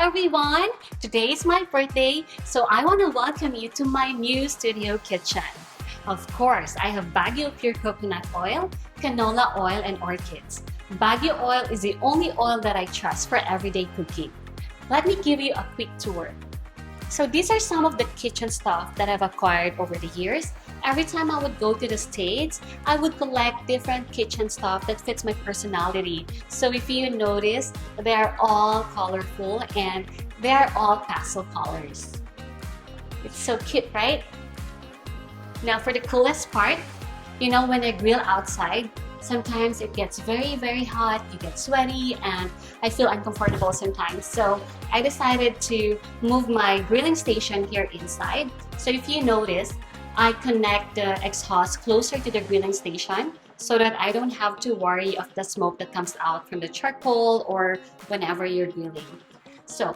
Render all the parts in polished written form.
everyone! Today is my birthday, so I want to welcome you to my new studio kitchen. Of course, I have Baguio Pure Coconut Oil, Canola Oil, and Orchids. Baguio Oil is the only oil that I trust for everyday cooking. Let me give you a quick tour. So these are some of the kitchen stuff that I've acquired over the years. Every time I would go to the States, I would collect different kitchen stuff that fits my personality. So if you notice, they're all colorful and they're all pastel colors. It's so cute, right? Now for the coolest part, you know, when I grill outside, sometimes it gets very hot, you get sweaty, and I feel uncomfortable sometimes. So I decided to move my grilling station here inside. So if you notice, I connect the exhaust closer to the grilling station so that I don't have to worry of the smoke that comes out from the charcoal or whenever you're grilling. So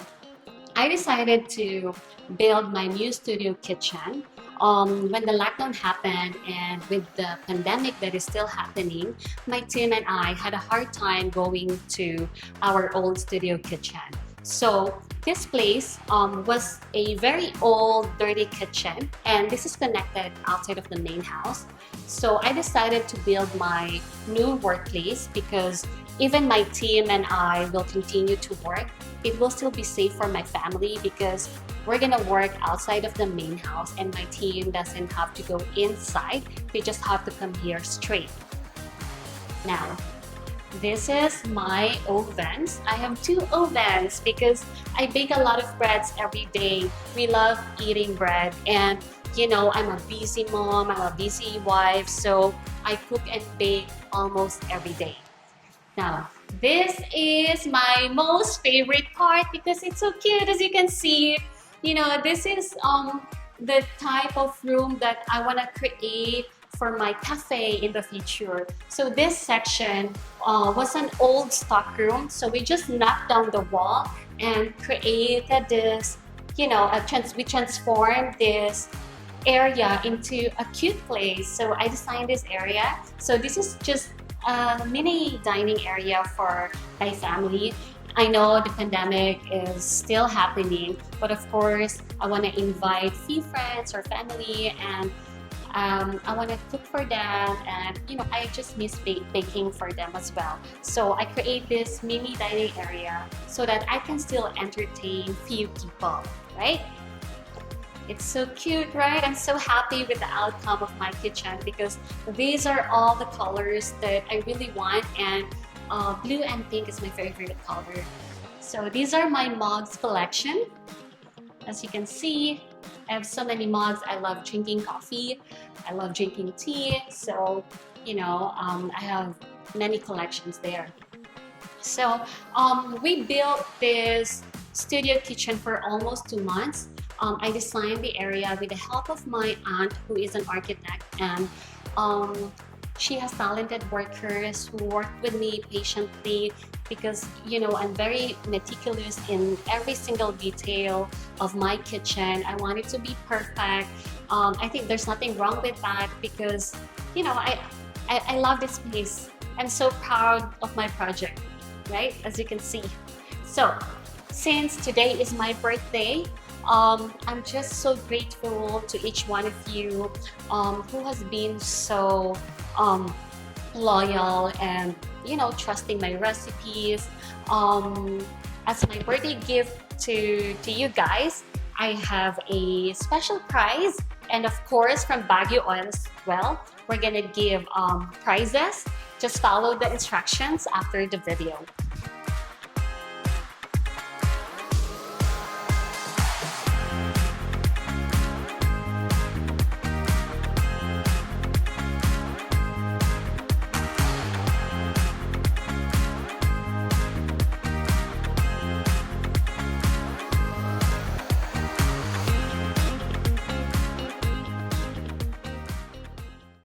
I decided to build my new studio kitchen. When the lockdown happened and with the pandemic that is still happening, my team and I had a hard time going to our old studio kitchen. So this place was a very old, dirty kitchen, and this is connected outside of the main house. So I decided to build my new workplace because even my team and I will continue to work. It will still be safe for my family because we're gonna work outside of the main house and my team doesn't have to go inside. They just have to come here straight. Now, this is my ovens. I have 2 ovens because I bake a lot of breads every day. We love eating bread, and you know, I'm a busy mom, I'm a busy wife, so I cook and bake almost every day. Now, this is my most favorite part because it's so cute, as you can see. You know, this is the type of room that I want to create for my cafe in the future. So this section was an old stock room, so we just knocked down the wall and created this, you know, we transformed this area into a cute place. So I designed this area. So this is just a mini dining area for my family. I know the pandemic is still happening, but of course I want to invite few friends or family, and I want to cook for them, and you know, I just miss baking for them as well. So I create this mini dining area so that I can still entertain few people, right? It's so cute, right? I'm so happy with the outcome of my kitchen because these are all the colors that I really want, and blue and pink is my favorite color. So these are my mugs collection. As you can see, I have so many mugs. I love drinking coffee. I love drinking tea. So, you know, I have many collections there. So we built this studio kitchen for almost 2 months. I designed the area with the help of my aunt, who is an architect, and she has talented workers who work with me patiently because, you know, I'm very meticulous in every single detail of my kitchen. I want it to be perfect. I think there's nothing wrong with that because, you know, I love this place. I'm so proud of my project, right? As you can see. So since today is my birthday, I'm just so grateful to each one of you who has been so loyal and, you know, trusting my recipes. As my birthday gift to you guys, I have a special prize, and of course from Baguio Oil as well. We're gonna give prizes. Just follow the instructions after the video.